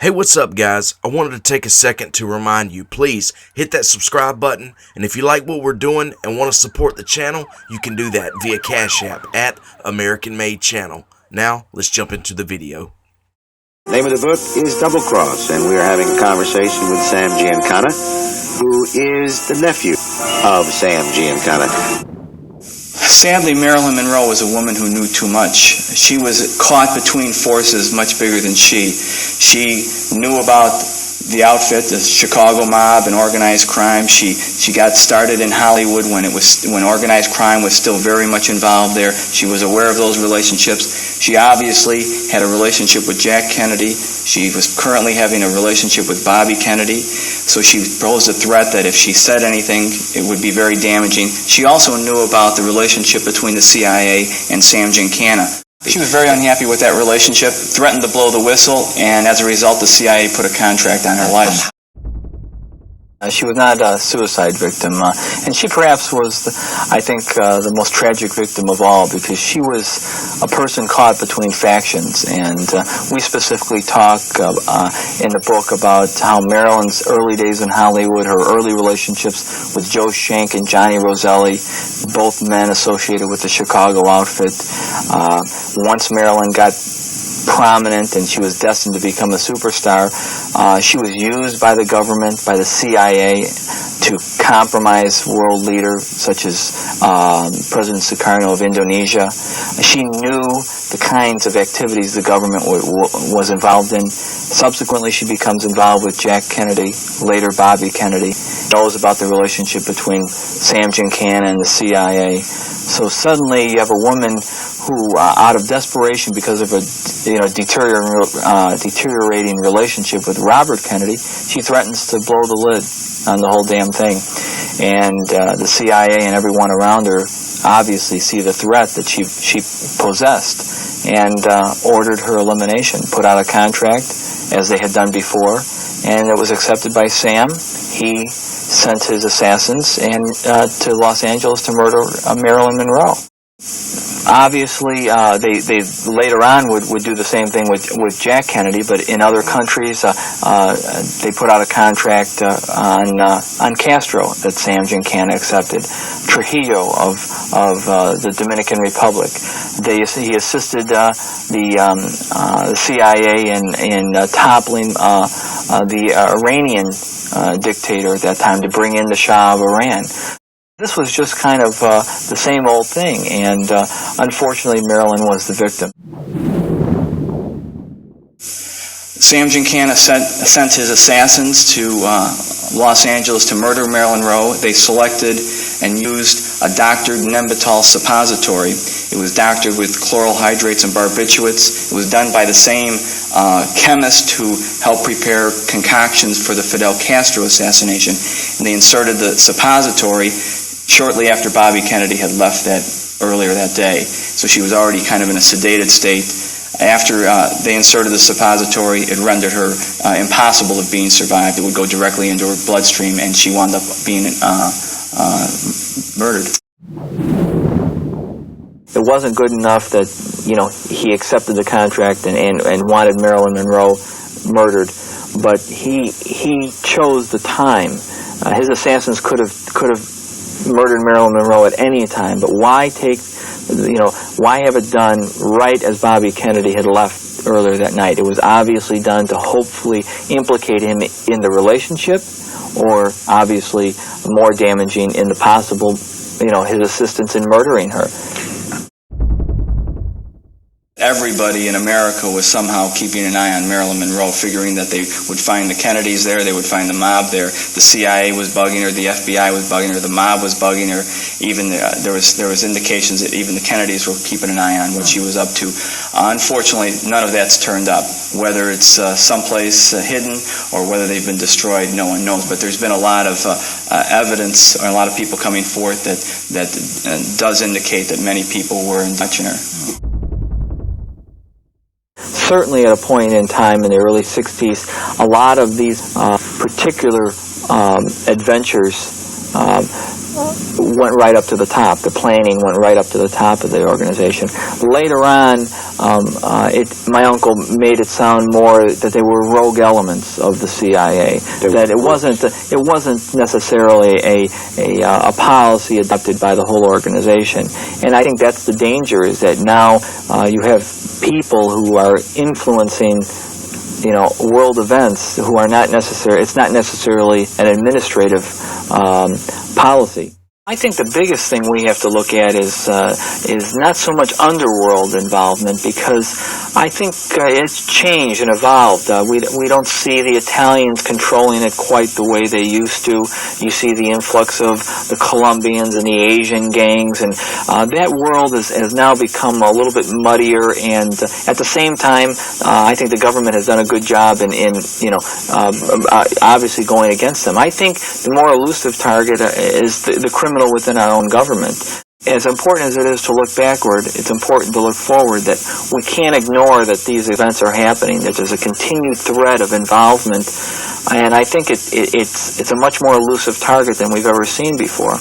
Hey, what's up guys? I wanted to take a second to remind you, please hit that subscribe button, and if you like what we're doing and want to support the channel, you can do that via Cash App at American Made Channel. Now, let's jump into the video. The name of the book is Double Cross, and we are having a conversation with Sam Giancana, who is the nephew of Sam Giancana. Sadly, Marilyn Monroe was a woman who knew too much. She was caught between forces much bigger than she. She knew about the outfit, the Chicago mob, and organized crime. She got started in Hollywood when organized crime was still very much involved there. She was aware of those relationships. She obviously had a relationship with Jack Kennedy. She was currently having a relationship with Bobby Kennedy. So she posed a threat that if she said anything, it would be very damaging. She also knew about the relationship between the CIA and Sam Giancana. She was very unhappy with that relationship, threatened to blow the whistle, and as a result, the CIA put a contract on her life. She was not a suicide victim, and she perhaps was, the most tragic victim of all, because she was a person caught between factions, and we specifically talk in the book about how Marilyn's early days in Hollywood, her early relationships with Joe Schenck and Johnny Roselli, both men associated with the Chicago outfit. Once Marilyn got prominent and she was destined to become a superstar, she was used by the government, by the CIA, to compromise world leaders such as President Sukarno of Indonesia. She knew the kinds of activities the government was involved in. Subsequently, she becomes involved with Jack Kennedy, later Bobby Kennedy. Knows about the relationship between Sam Giancana and the CIA. So suddenly you have a woman who, out of desperation because of a deteriorating relationship with Robert Kennedy, she threatens to blow the lid on the whole damn thing. And the CIA and everyone around her obviously see the threat that she possessed and ordered her elimination, put out a contract as they had done before, and it was accepted by Sam. He sent his assassins to Los Angeles to murder Marilyn Monroe. Obviously, they later on would do the same thing with Jack Kennedy, but in other countries, they put out a contract on Castro that Sam Giancana accepted. Trujillo of the Dominican Republic. He assisted the CIA in toppling the Iranian dictator at that time to bring in the Shah of Iran. This was just kind of the same old thing, and unfortunately Marilyn was the victim. Sam Giancana sent his assassins to Los Angeles to murder Marilyn Monroe. They selected and used a doctored Nembutal suppository. It was doctored with chloral hydrates and barbiturates. It was done by the same chemist who helped prepare concoctions for the Fidel Castro assassination. And they inserted the suppository shortly after Bobby Kennedy had left earlier that day. So she was already kind of in a sedated state. After they inserted the suppository, it rendered her impossible of being survived. It would go directly into her bloodstream, and she wound up being murdered. It wasn't good enough that, he accepted the contract and wanted Marilyn Monroe murdered, but he chose the time. His assassins could have murdered Marilyn Monroe at any time, but why have it done right as Bobby Kennedy had left earlier that night? It was obviously done to hopefully implicate him in the relationship, or obviously more damaging in the possible, his assistance in murdering her. Everybody in America was somehow keeping an eye on Marilyn Monroe, figuring that they would find the Kennedys there, they would find the mob there. The CIA was bugging her, the FBI was bugging her, the mob was bugging her. Even there was indications that even the Kennedys were keeping an eye on what she was up to. Unfortunately, none of that's turned up. Whether it's someplace hidden or whether they've been destroyed, no one knows. But there's been a lot of evidence, or a lot of people coming forth that does indicate that many people were touching her. Certainly at a point in time in the early 60s, a lot of these particular adventures went right up to the top. The planning went right up to the top of the organization. Later on, my uncle made it sound more that they were rogue elements of the CIA. That it wasn't necessarily a policy adopted by the whole organization. And I think that's the danger, is that now you have people who are influencing world events who are not necessary. It's not necessarily an administrative policy. I think the biggest thing we have to look at is not so much underworld involvement, because I think it's changed and evolved. We don't see the Italians controlling it quite the way they used to. You see the influx of the Colombians and the Asian gangs, and that world has now become a little bit muddier. And at the same time, I think the government has done a good job in obviously going against them. I think the more elusive target is the criminal within our own government. As important as it is to look backward, it's important to look forward, that we can't ignore that these events are happening, that there's a continued threat of involvement, and I think it's a much more elusive target than we've ever seen before.